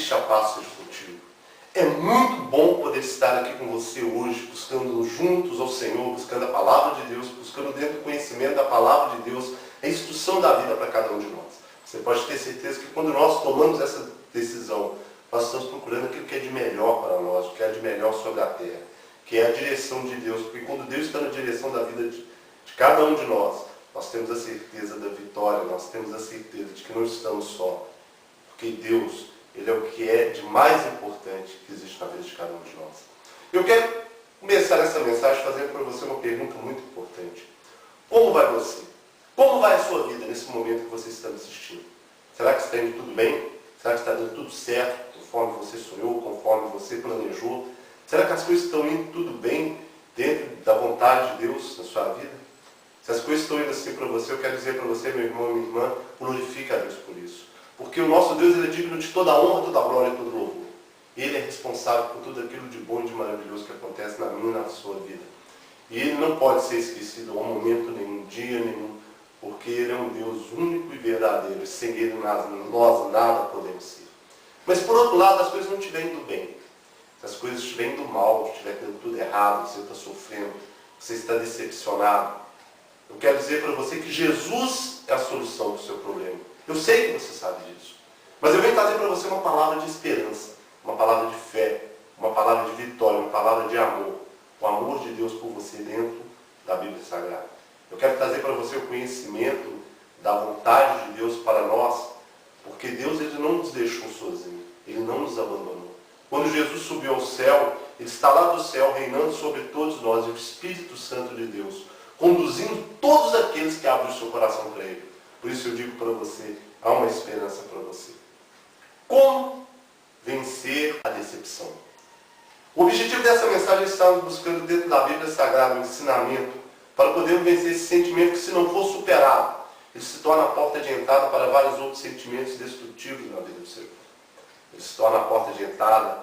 deixe a paz seja contigo. É muito bom poder estar aqui com você hoje, buscando juntos ao Senhor, buscando a palavra de Deus, buscando dentro do conhecimento da palavra de Deus, a instrução da vida para cada um de nós. Você pode ter certeza que quando nós tomamos essa decisão, nós estamos procurando aquilo que é de melhor para nós, o que é de melhor sobre a terra, que é a direção de Deus, porque quando Deus está na direção da vida de cada um de nós temos a certeza da vitória, nós temos a certeza de que não estamos só, porque Deus, Ele é o que é de mais importante que existe na vida de cada um de nós. Eu quero começar essa mensagem fazendo para você uma pergunta muito importante. Como vai você? Como vai a sua vida nesse momento que você está me assistindo? Será que está indo tudo bem? Será que está dando tudo certo, conforme você sonhou, conforme você planejou? Será que as coisas estão indo tudo bem dentro da vontade de Deus na sua vida? Se as coisas estão indo assim para você, eu quero dizer para você, meu irmão e minha irmã, glorifique a Deus por isso. Porque o nosso Deus, Ele é digno de toda a honra, toda a glória e todo o louvor. Ele é responsável por tudo aquilo de bom e de maravilhoso que acontece na minha e na sua vida. E Ele não pode ser esquecido a um momento nenhum, dia nenhum, porque Ele é um Deus único e verdadeiro, e sem Ele nós nada podemos ser. Mas por outro lado, as coisas não estiverem indo bem. Se as coisas estiverem indo mal, estiver dando tudo errado, você está sofrendo, você está decepcionado, eu quero dizer para você que Jesus é a solução do seu problema. Eu sei que você sabe disso. Mas eu venho trazer para você uma palavra de esperança, uma palavra de fé, uma palavra de vitória, uma palavra de amor. O amor de Deus por você dentro da Bíblia Sagrada. Eu quero trazer para você o conhecimento da vontade de Deus para nós, porque Deus, Ele não nos deixou sozinhos. Ele não nos abandonou. Quando Jesus subiu ao céu, Ele está lá do céu reinando sobre todos nós, e o Espírito Santo de Deus, conduzindo todos aqueles que abrem o seu coração para Ele. Por isso eu digo para você, há uma esperança para você. Como vencer a decepção? O objetivo dessa mensagem é estarmos buscando dentro da Bíblia Sagrada um ensinamento para podermos vencer esse sentimento que, se não for superado, ele se torna a porta de entrada para vários outros sentimentos destrutivos na vida do ser humano. Ele se torna a porta de entrada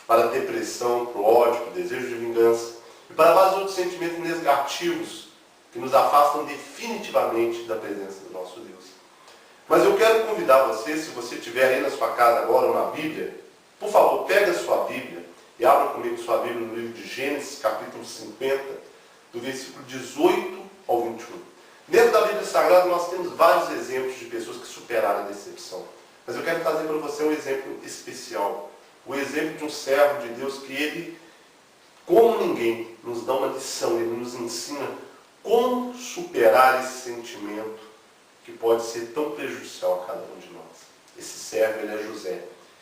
para a depressão, para o ódio, para o desejo de vingança e para vários outros sentimentos negativos que nos afastam definitivamente da presença do nosso Deus. Mas eu quero convidar você, se você estiver aí na sua casa agora ou na Bíblia, por favor, pega a sua Bíblia e abra comigo sua Bíblia no livro de Gênesis, capítulo 50, do versículo 18 ao 21. Dentro da Bíblia Sagrada nós temos vários exemplos de pessoas que superaram a decepção. Mas eu quero trazer para você um exemplo especial. O exemplo de um servo de Deus que ele, como ninguém, nos dá uma lição, ele nos ensina como superar esse sentimento que pode ser tão prejudicial a cada um de nós. Esse servo, ele é José.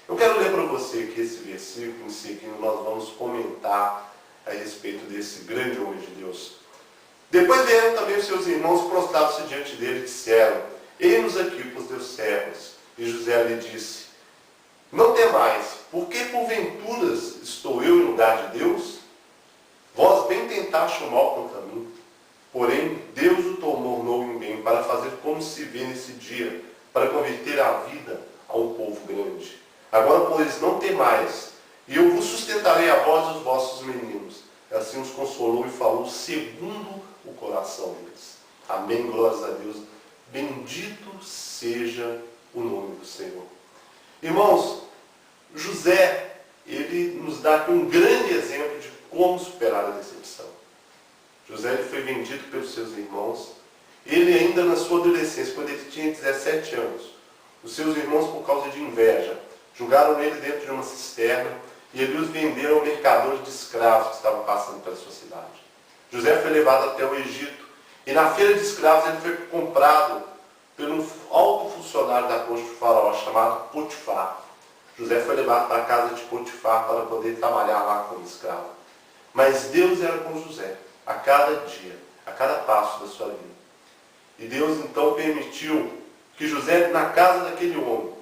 Eu quero ler para você aqui esse versículo, em seguida nós vamos comentar a respeito desse grande homem de Deus. Depois vieram também os seus irmãos, prostrados-se diante dele e disseram: eis-nos aqui com os teus servos. E José lhe disse: não temais, porque porventura estou eu em lugar de Deus? Vós bem tentaste o mal contra mim. Porém, Deus o tornou em bem, para fazer como se vê nesse dia, para converter a vida a um povo grande. Agora, pois, não temais, e eu vos sustentarei a vós e os vossos meninos. Assim os consolou e falou segundo o coração deles. Amém, glórias a Deus. Bendito seja o nome do Senhor. Irmãos, José, ele nos dá aqui um grande exemplo de como superar a decepção. José, ele foi vendido pelos seus irmãos. Ele ainda na sua adolescência, quando ele tinha 17 anos, os seus irmãos, por causa de inveja, jogaram ele dentro de uma cisterna e ele os venderam ao mercador de escravos que estavam passando pela sua cidade. José foi levado até o Egito e na feira de escravos ele foi comprado por um alto funcionário da corte do faraó chamado Potifar. José foi levado para a casa de Potifar para poder trabalhar lá como escravo. Mas Deus era com José a cada dia, a cada passo da sua vida. E Deus então permitiu que José, na casa daquele homem,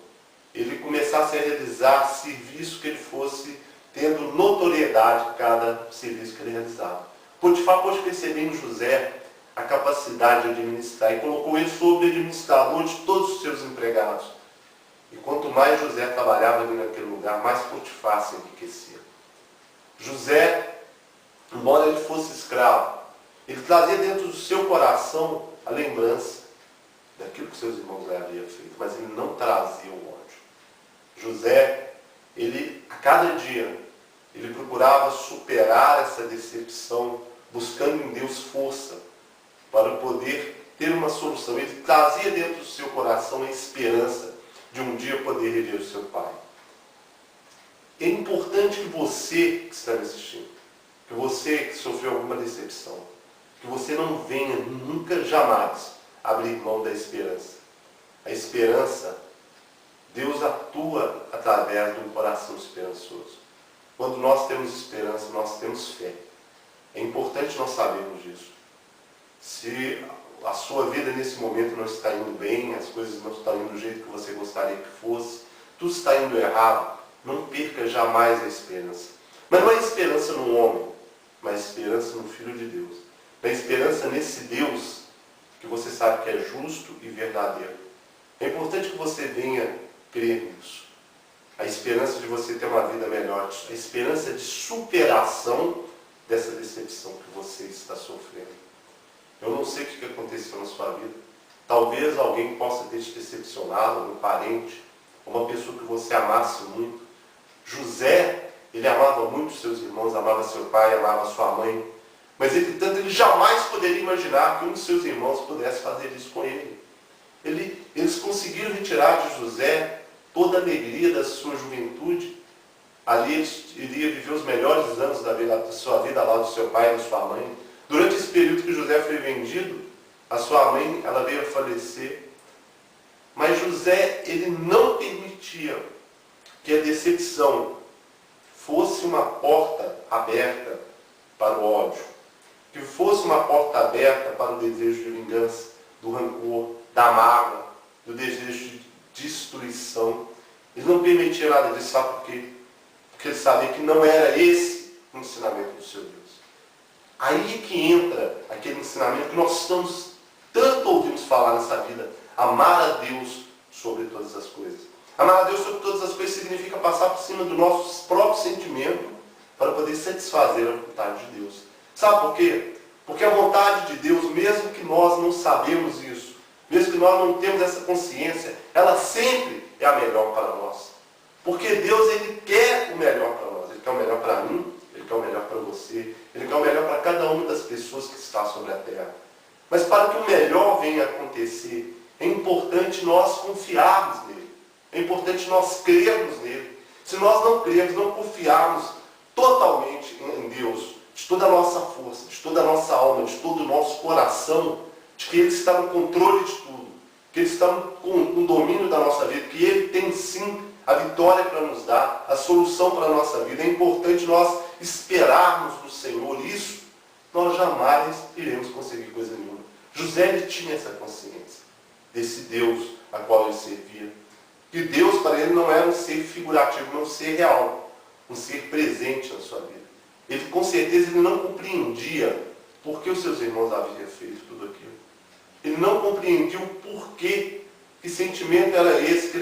ele começasse a realizar serviço, que ele fosse tendo notoriedade em cada serviço que ele realizava. Potifar pôde perceber em José a capacidade de administrar e colocou ele sobre administrador de todos os seus empregados. E quanto mais José trabalhava ali naquele lugar, mais Potifar se enriquecia. José, embora ele fosse escravo, ele trazia dentro do seu coração a lembrança daquilo que seus irmãos lhe haviam feito, mas ele não trazia o ódio. José, ele, a cada dia, ele procurava superar essa decepção, buscando em Deus força para poder ter uma solução. Ele trazia dentro do seu coração a esperança de um dia poder rever o seu pai. É importante que você que está me assistindo, que você que sofreu alguma decepção, que você não venha nunca, jamais, abrir mão da esperança. A esperança, Deus atua através de um coração esperançoso. Quando nós temos esperança, nós temos fé. É importante nós sabermos disso. Se a sua vida nesse momento não está indo bem, as coisas não estão indo do jeito que você gostaria que fosse, tudo está indo errado, não perca jamais a esperança. Mas não é esperança no homem, mas esperança no Filho de Deus. É esperança nesse Deus que você sabe que é justo e verdadeiro. É importante que você venha crer nisso. A esperança de você ter uma vida melhor, a esperança de superação dessa decepção que você está sofrendo. Eu não sei o que aconteceu na sua vida. Talvez alguém possa ter te decepcionado, um parente, uma pessoa que você amasse muito. José, ele amava muito seus irmãos, amava seu pai, amava sua mãe. Mas, entretanto, ele jamais poderia imaginar que um de seus irmãos pudesse fazer isso com ele. Eles conseguiram retirar de José toda a alegria da sua juventude. Ali ele iria viver os melhores anos da sua vida lá do seu pai e da sua mãe. Durante esse período que José foi vendido, a sua mãe ela veio a falecer. Mas José, ele não permitia que a decepção fosse uma porta aberta para o ódio, que fosse uma porta aberta para o desejo de vingança, do rancor, da mágoa, do desejo de destruição. Ele não permitia nada disso, sabe por quê? Porque ele sabia que não era esse o ensinamento do seu Deus. Aí é que entra aquele ensinamento que nós estamos tanto ouvimos falar nessa vida. Amar a Deus sobre todas as coisas. Amar a Deus sobre todas as coisas significa passar por cima do nosso próprio sentimento para poder satisfazer a vontade de Deus. Sabe por quê? Porque a vontade de Deus, mesmo que nós não sabemos isso, mesmo que nós não temos essa consciência, ela sempre é a melhor para nós. Porque Deus, Ele quer o melhor para nós. Ele quer o melhor para mim, Ele quer o melhor para você, Ele quer o melhor para cada uma das pessoas que está sobre a terra. Mas para que o melhor venha a acontecer, é importante nós confiarmos nele. É importante nós crermos nele. Se nós não crermos, não confiarmos totalmente em Deus, de toda a nossa força, de toda a nossa alma, de todo o nosso coração, de que Ele está no controle de tudo, que Ele está no domínio da nossa vida, que Ele tem sim a vitória para nos dar, a solução para a nossa vida. É importante nós esperarmos no Senhor isso, nós jamais iremos conseguir coisa nenhuma. José, ele tinha essa consciência desse Deus a qual ele servia. Que Deus para ele não era um ser figurativo, não um ser real, um ser presente na sua vida. Ele com certeza ele não compreendia por que os seus irmãos haviam feito tudo aquilo. Ele não compreendia o porquê, que sentimento era esse,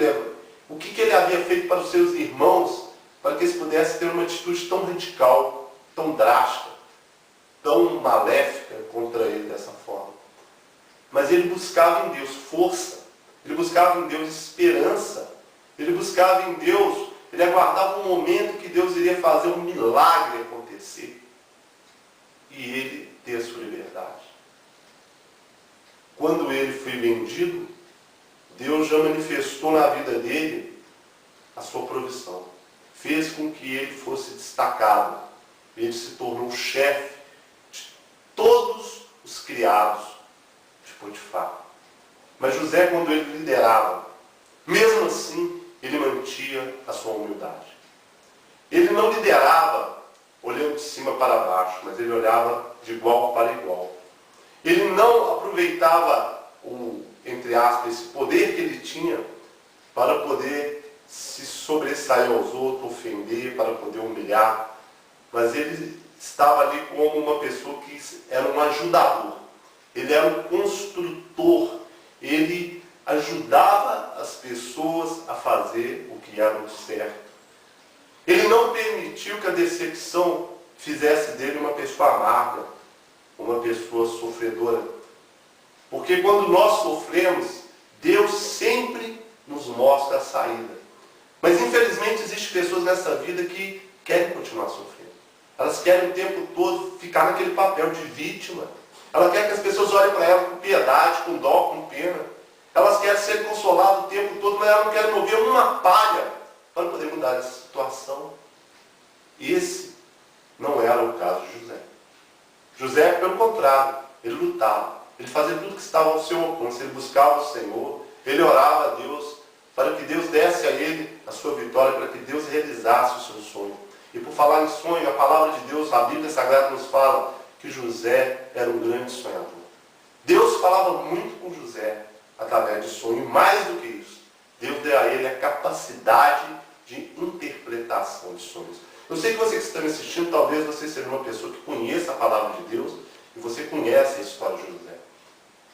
o que ele havia feito para os seus irmãos, para que eles pudessem ter uma atitude tão radical, tão drástica, tão maléfica contra ele dessa forma. Mas ele buscava em Deus força, ele buscava em Deus esperança, ele buscava em Deus, ele aguardava um momento que Deus iria fazer um milagre acontecer e ele ter a sua liberdade. Quando ele foi vendido, Deus já manifestou na vida dele a sua provisão. Fez com que ele fosse destacado. Ele se tornou o chefe de todos os criados de Potifar. Mas José, quando ele liderava, mesmo assim, ele mantinha a sua humildade. Ele não liderava olhando de cima para baixo, mas ele olhava de igual para igual. Ele não aproveitava entre aspas, esse poder que ele tinha para poder se sobressair aos outros, ofender, para poder humilhar. Mas ele estava ali como uma pessoa que era um ajudador. Ele era um construtor. Ele ajudava as pessoas a fazer o que era o certo. Ele não permitiu que a decepção fizesse dele uma pessoa amarga, uma pessoa sofredora. Porque quando nós sofremos, Deus sempre nos mostra a saída. Mas infelizmente existem pessoas nessa vida que querem continuar sofrendo. Elas querem o tempo todo ficar naquele papel de vítima. Ela quer que as pessoas olhem para ela com piedade, com dó, com pena. Elas querem ser consoladas o tempo todo, mas elas não querem mover uma palha para poder mudar essa situação. Esse não era o caso de José. José, pelo contrário, ele lutava. Ele fazia tudo que estava ao seu alcance. Ele buscava o Senhor, ele orava a Deus, para que Deus desse a ele a sua vitória, para que Deus realizasse o seu sonho. E por falar em sonho, a palavra de Deus, a Bíblia Sagrada nos fala que José era um grande sonhador. Deus falava muito com José através de sonho, e mais do que isso, Deus deu a ele a capacidade de interpretação de sonhos. Eu sei que você que está me assistindo, talvez você seja uma pessoa que conheça a palavra de Deus e você conhece a história de José.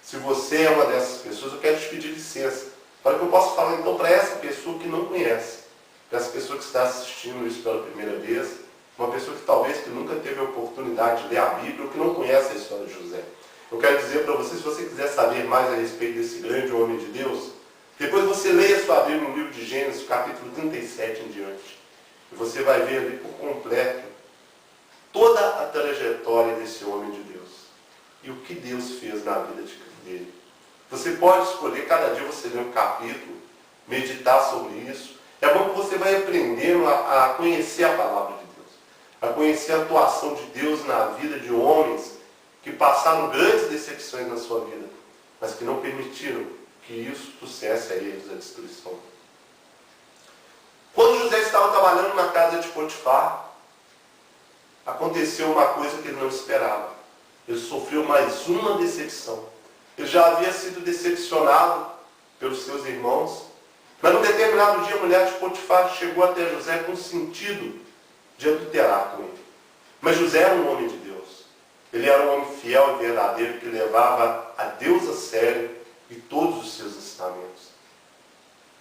Se você é uma dessas pessoas, eu quero te pedir licença para que eu possa falar então para essa pessoa que não conhece, para essa pessoa que está assistindo isso pela primeira vez, uma pessoa que talvez que nunca teve a oportunidade de ler a Bíblia ou que não conhece a história de José. Eu quero dizer para você, se você quiser saber mais a respeito desse grande homem de Deus, depois você leia a sua Bíblia no livro de Gênesis, capítulo 37 em diante. E você vai ver ali por completo toda a trajetória desse homem de Deus. E o que Deus fez na vida dele. Você pode escolher, cada dia você lê um capítulo, meditar sobre isso. É bom que você vai aprendendo a conhecer a palavra de Deus. A conhecer a atuação de Deus na vida de homens que passaram grandes decepções na sua vida, mas que não permitiram que isso trouxesse a eles a destruição. Quando José estava trabalhando na casa de Potifar, aconteceu uma coisa que ele não esperava. Ele sofreu mais uma decepção. Ele já havia sido decepcionado pelos seus irmãos, mas num determinado dia a mulher de Potifar chegou até José com o sentido de adulterar com ele. Mas José era um homem de Deus. Ele era um homem fiel e verdadeiro que levava a Deus a sério e todos os seus ensinamentos.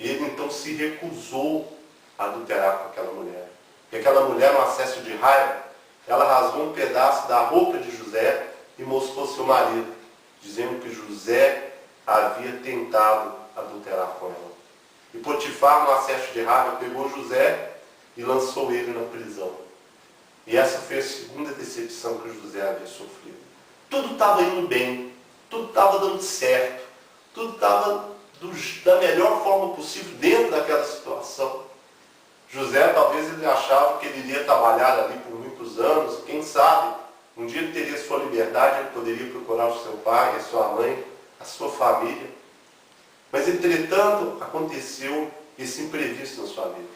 Ele então se recusou a adulterar com aquela mulher. E aquela mulher, no acesso de raiva, ela rasgou um pedaço da roupa de José e mostrou ao seu marido, dizendo que José havia tentado adulterar com ela. E Potifar, no acesso de raiva, pegou José e lançou ele na prisão. E essa foi a segunda decepção que José havia sofrido. Tudo estava indo bem, tudo estava dando certo, tudo estava da melhor forma possível dentro daquela situação. José, talvez ele achava que ele iria trabalhar ali por muitos anos, quem sabe, um dia ele teria sua liberdade, ele poderia procurar o seu pai, a sua mãe, a sua família. Mas, entretanto, aconteceu esse imprevisto na sua vida.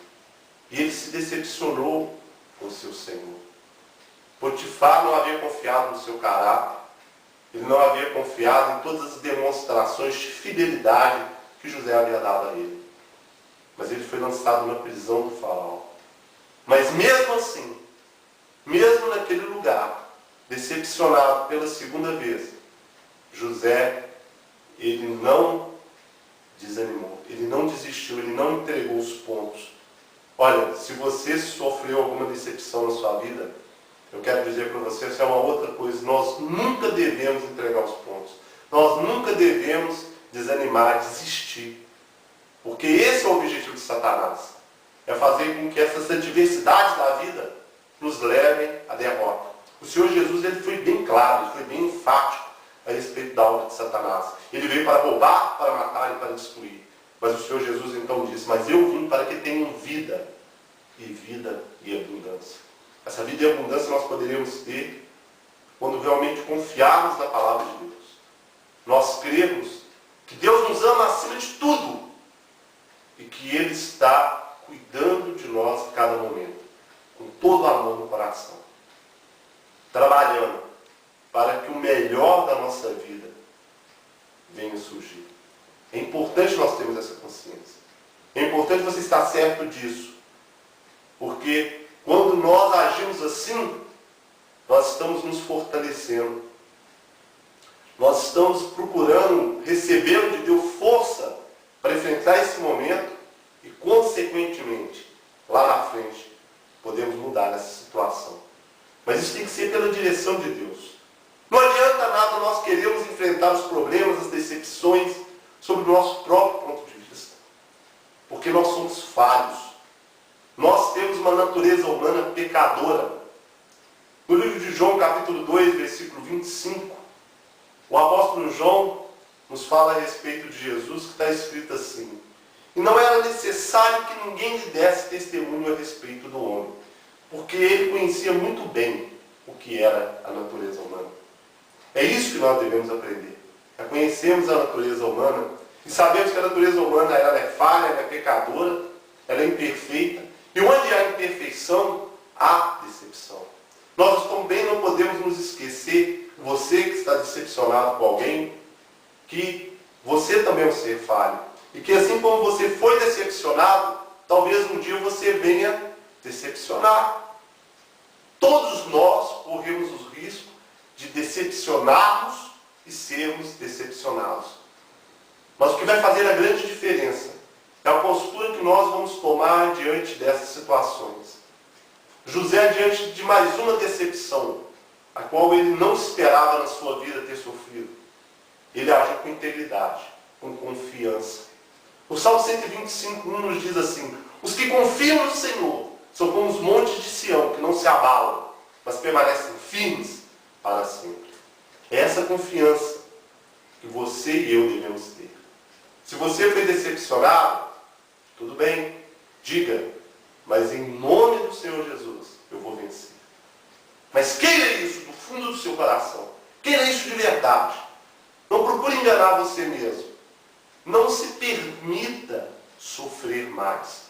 E ele se decepcionou com o seu Senhor. Potifar não havia confiado no seu caráter, ele não havia confiado em todas as demonstrações de fidelidade que José havia dado a ele. Mas ele foi lançado na prisão do faraó. Mas mesmo assim, mesmo naquele lugar, decepcionado pela segunda vez, José, ele não desanimou, ele não desistiu, ele não entregou os pontos. Olha, se você sofreu alguma decepção na sua vida, eu quero dizer para você, essa é uma outra coisa, nós nunca devemos entregar os pontos. Nós nunca devemos desanimar, desistir. Porque esse é o objetivo de Satanás. É fazer com que essas adversidades da vida nos levem à derrota. O Senhor Jesus ele foi bem claro, ele foi bem enfático a respeito da obra de Satanás. Ele veio para roubar, para matar e para destruir. Mas o Senhor Jesus então disse, mas eu vim para que tenham vida, e vida e abundância. Essa vida e abundância nós poderíamos ter quando realmente confiarmos na palavra de Deus. Nós cremos que Deus nos ama acima de tudo e que Ele está cuidando de nós a cada momento, com todo amor no coração, trabalhando para que o melhor da nossa vida venha surgir. É importante nós termos essa consciência. É importante você estar certo disso. Porque quando nós agimos assim, nós estamos nos fortalecendo. Nós estamos procurando receber de Deus força para enfrentar esse momento e, consequentemente, lá na frente, podemos mudar essa situação. Mas isso tem que ser pela direção de Deus. Não adianta nada nós queremos enfrentar os problemas, as decepções, sob o nosso próprio ponto de vista. Porque nós somos falhos, uma natureza humana pecadora. No livro de João, capítulo 2, versículo 25, o apóstolo João nos fala a respeito de Jesus, que está escrito assim: e não era necessário que ninguém lhe desse testemunho a respeito do homem, porque ele conhecia muito bem o que era a natureza humana. É isso que nós devemos aprender. É conhecermos a natureza humana e sabemos que a natureza humana ela é falha, ela é pecadora, ela é imperfeita. E onde há imperfeição, há decepção. Nós também não podemos nos esquecer, você que está decepcionado com alguém, que você também é um ser falho. E que assim como você foi decepcionado, talvez um dia você venha decepcionar. Todos nós corremos o risco de decepcionarmos e sermos decepcionados. Mas o que vai fazer a grande diferença é a postura que nós vamos tomar diante dessas situações. José, diante de mais uma decepção, a qual ele não esperava na sua vida ter sofrido, ele agiu com integridade, com confiança. O Salmo 125, 1 nos diz assim: os que confiam no Senhor são como os montes de Sião, que não se abalam, mas permanecem firmes para sempre. É essa confiança que você e eu devemos ter. Se você foi decepcionado, tudo bem, diga, mas em nome do Senhor Jesus, eu vou vencer. Mas queira isso do fundo do seu coração. Queira isso de verdade. Não procure enganar você mesmo. Não se permita sofrer mais.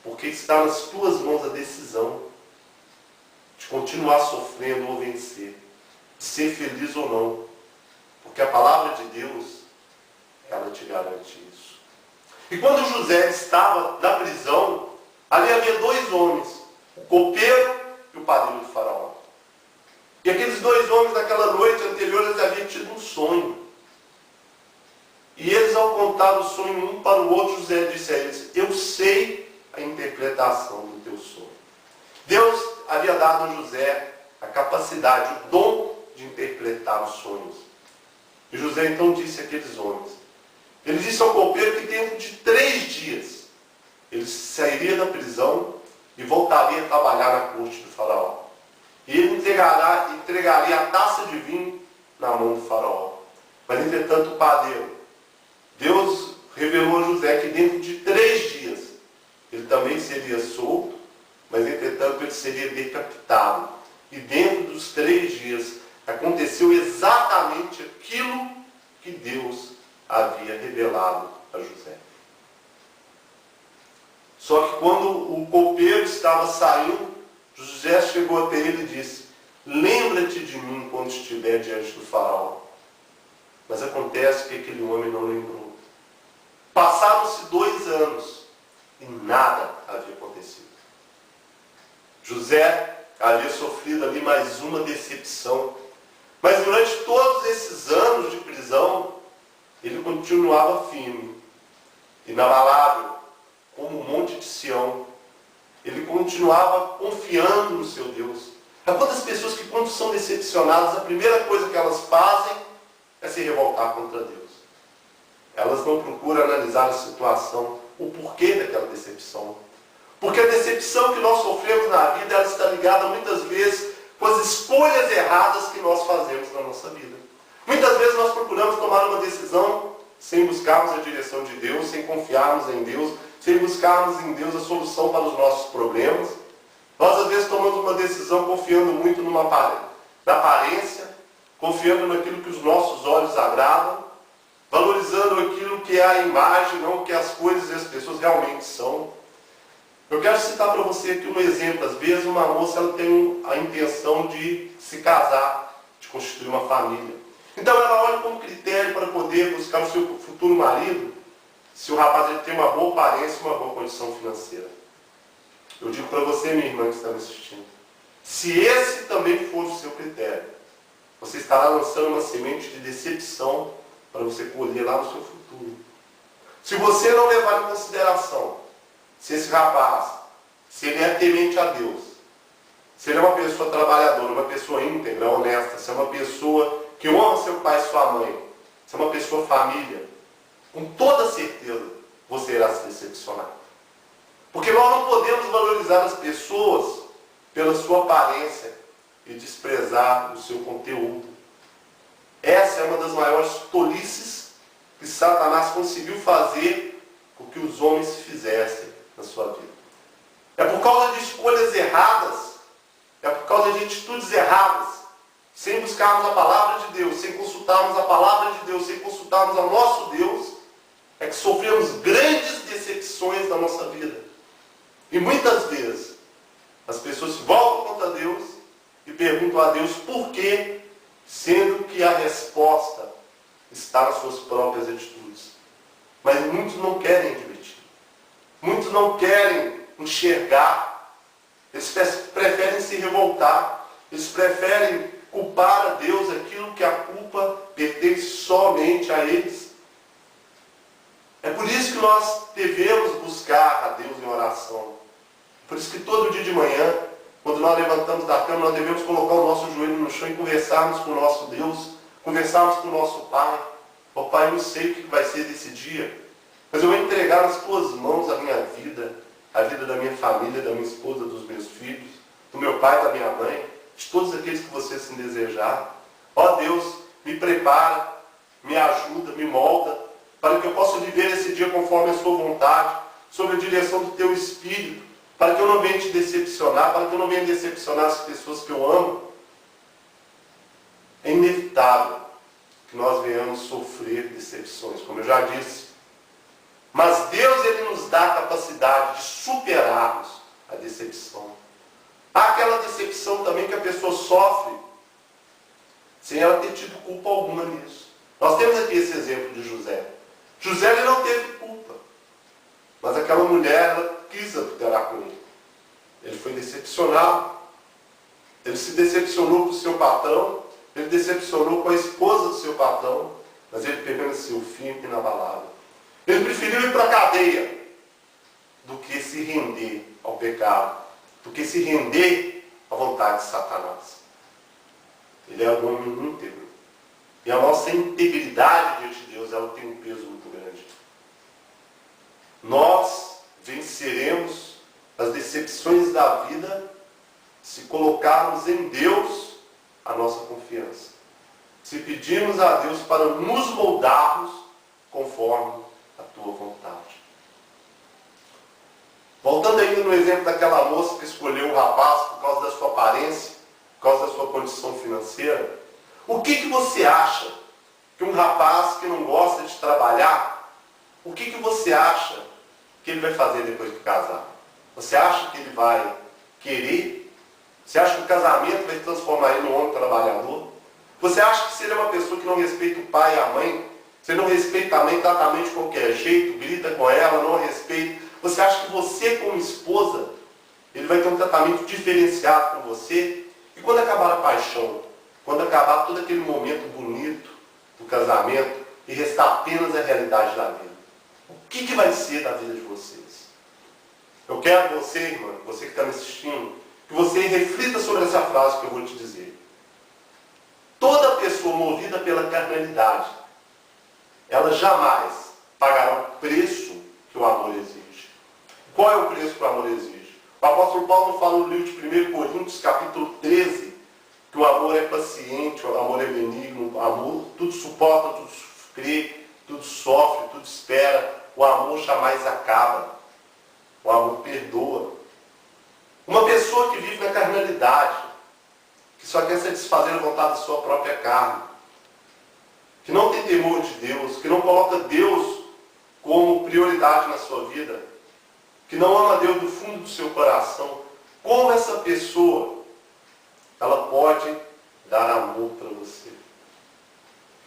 Porque está nas tuas mãos a decisão de continuar sofrendo ou vencer. De ser feliz ou não. Porque a palavra de Deus, ela te garante isso. E quando José estava na prisão, ali havia dois homens, o copeiro e o padeiro do faraó. E aqueles dois homens, naquela noite anterior, eles haviam tido um sonho. E eles, ao contar o sonho um para o outro, José disse a eles: eu sei a interpretação do teu sonho. Deus havia dado a José a capacidade, o dom de interpretar os sonhos. E José então disse àqueles homens, ele disse ao copeiro que dentro de 3 dias ele sairia da prisão e voltaria a trabalhar na corte do faraó. E ele entregaria a taça de vinho na mão do faraó. Mas entretanto o padeiro, Deus revelou a José que dentro de 3 dias ele também seria solto, mas entretanto ele seria decapitado. E dentro dos 3 dias aconteceu exatamente aquilo que Deus havia revelado a José. Só que quando o copeiro estava saindo, José chegou até ele e disse: lembra-te de mim quando estiver diante do faraó. Mas acontece que aquele homem não lembrou. Passaram-se 2 anos e nada havia acontecido. José havia sofrido ali mais uma decepção. Mas durante todos esses anos de prisão, ele continuava firme, inabalável, como o monte de Sião. Ele continuava confiando no seu Deus. Há quantas pessoas que, quando são decepcionadas, a primeira coisa que elas fazem é se revoltar contra Deus. Elas não procuram analisar a situação, o porquê daquela decepção. Porque a decepção que nós sofremos na vida, ela está ligada muitas vezes com as escolhas erradas que nós fazemos na nossa vida. Muitas vezes nós procuramos tomar uma decisão sem buscarmos a direção de Deus, sem confiarmos em Deus, sem buscarmos em Deus a solução para os nossos problemas. Nós às vezes tomamos uma decisão confiando muito na aparência, confiando naquilo que os nossos olhos agradam, valorizando aquilo que é a imagem, não o que as coisas e as pessoas realmente são. Eu quero citar para você aqui um exemplo. Às vezes uma moça ela tem a intenção de se casar, de constituir uma família. Então ela olha como critério para poder buscar o seu futuro marido, se o rapaz ele tem uma boa aparência e uma boa condição financeira. Eu digo para você, minha irmã que está me assistindo, se esse também for o seu critério, você estará lançando uma semente de decepção para você colher lá no seu futuro. Se você não levar em consideração se esse rapaz, se ele é temente a Deus, se ele é uma pessoa trabalhadora, uma pessoa íntegra, honesta, se é uma pessoa que honra seu pai e sua mãe, se é uma pessoa família, com toda certeza você irá se decepcionar. Porque nós não podemos valorizar as pessoas pela sua aparência e desprezar o seu conteúdo. Essa é uma das maiores tolices que Satanás conseguiu fazer com que os homens fizessem na sua vida. É por causa de escolhas erradas, é por causa de atitudes erradas, sem buscarmos a palavra de Deus, sem consultarmos a palavra de Deus, sem consultarmos ao nosso Deus, é que sofremos grandes decepções na nossa vida. E muitas vezes as pessoas voltam contra Deus e perguntam a Deus por quê, sendo que a resposta está nas suas próprias atitudes. Mas muitos não querem admitir. Muitos não querem enxergar. Eles preferem se revoltar. Eles preferem culpar a Deus aquilo que a culpa pertence somente a eles. É por isso que nós devemos buscar a Deus em oração. Por isso que todo dia de manhã, quando nós levantamos da cama, nós devemos colocar o nosso joelho no chão e conversarmos com o nosso Deus, conversarmos com o nosso Pai. Ó Pai, eu não sei o que vai ser desse dia, mas eu vou entregar nas Tuas mãos a minha vida, a vida da minha família, da minha esposa, dos meus filhos, do meu pai, da minha mãe, de todos aqueles que você assim desejar. Ó Deus, me prepara, me ajuda, me molda, para que eu possa viver esse dia conforme a Sua vontade, sob a direção do Teu Espírito, para que eu não venha te decepcionar, para que eu não venha decepcionar as pessoas que eu amo. É inevitável que nós venhamos sofrer decepções, como eu já disse. Mas Deus, Ele nos dá a capacidade de superarmos a decepção. Há aquela decepção também que a pessoa sofre sem ela ter tido culpa alguma nisso. Nós temos aqui esse exemplo de José. José, ele não teve culpa, mas aquela mulher, ela quis adulterar com ele. Ele foi decepcionado. Ele se decepcionou com o seu patrão, ele decepcionou com a esposa do seu patrão, mas ele permaneceu firme e inabalável. Ele preferiu ir para a cadeia do que se render ao pecado, do que se render à vontade de Satanás. Ele é um homem íntegro. E a nossa integridade diante de Deus, ela tem um peso muito grande. Nós venceremos as decepções da vida se colocarmos em Deus a nossa confiança. Se pedirmos a Deus para nos moldarmos conforme a Tua vontade. Voltando ainda no exemplo daquela moça que escolheu o rapaz por causa da sua aparência, por causa da sua condição financeira, o que você acha que um rapaz que não gosta de trabalhar, o que você acha que ele vai fazer depois de casar? Você acha que ele vai querer? Você acha que o casamento vai transformar ele num homem trabalhador? Você acha que se ele é uma pessoa que não respeita o pai e a mãe, se ele não respeita a mãe exatamente de qualquer jeito, grita com ela, não a respeita, você acha que você, como esposa, ele vai ter um tratamento diferenciado com você? E quando acabar a paixão, quando acabar todo aquele momento bonito do casamento e restar apenas a realidade da vida, o que vai ser da vida de vocês? Eu quero você, irmã, você que está me assistindo, que você reflita sobre essa frase que eu vou te dizer. Toda pessoa movida pela carnalidade, ela jamais pagará o preço que o amor exige. Qual é o preço que o amor exige? O apóstolo Paulo fala no livro de 1 Coríntios, capítulo 13, que o amor é paciente, o amor é benigno, o amor tudo suporta, tudo crê, tudo sofre, tudo espera. O amor jamais acaba. O amor perdoa. Uma pessoa que vive na carnalidade, que só quer satisfazer a vontade da sua própria carne, que não tem temor de Deus, que não coloca Deus como prioridade na sua vida, que não ama Deus do fundo do seu coração, como essa pessoa, ela pode dar amor para você?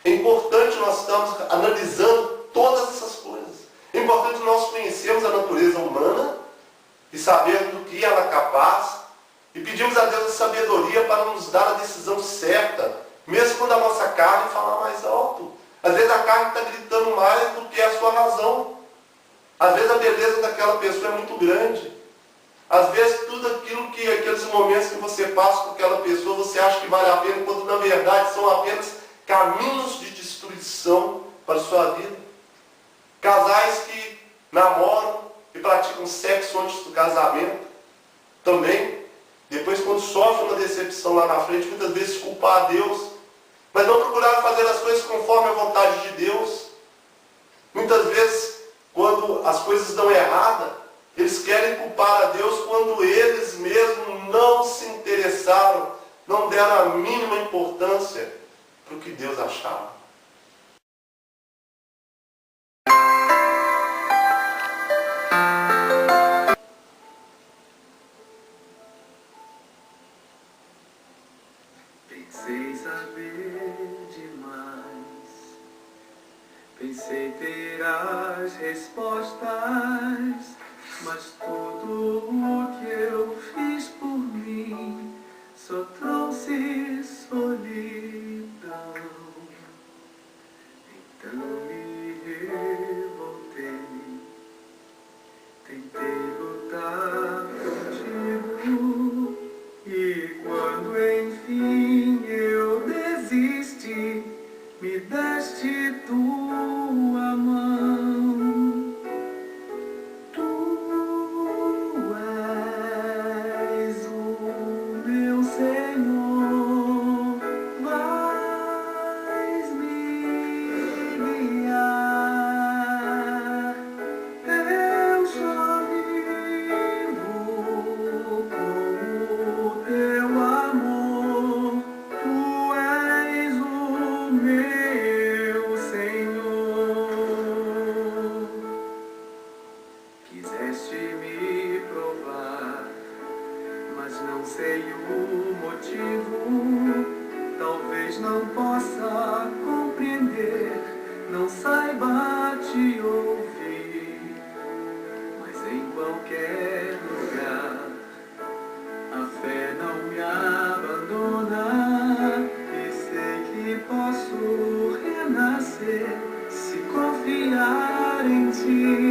É importante nós estamos analisando todas essas coisas. É importante nós conhecermos a natureza humana e sabermos do que ela é capaz e pedimos a Deus a sabedoria para nos dar a decisão certa, mesmo quando a nossa carne fala mais alto. Às vezes a carne está gritando mais do que a sua razão. Às vezes a beleza daquela pessoa é muito grande. Às vezes tudo aquilo que, aqueles momentos que você passa com aquela pessoa, você acha que vale a pena, quando na verdade são apenas caminhos de destruição para a sua vida. Casais que namoram e praticam sexo antes do casamento, também, depois quando sofrem uma decepção lá na frente, muitas vezes culpar a Deus, mas não procuraram fazer as coisas conforme a vontade de Deus. Muitas vezes, quando as coisas dão errada, eles querem culpar a Deus quando eles mesmos não se interessaram, não deram a mínima importância para o que Deus achava. Pensei saber demais, pensei ter as respostas, mas tudo o que eu fiz por mim só trouxe solidão. Então me revoltei, tentei lutar contigo, e quando enfim eu desisti, me deste tua mão. Tu és o meu Senhor, vais me guiar. Eu só vivo com o teu amor. Tu és o meu Senhor. Quiseste me provar, mas não sei o motivo. Talvez não possa compreender, não saiba te ouvir, mas em qualquer lugar a fé não me abandona, e sei que posso renascer se confiar em ti.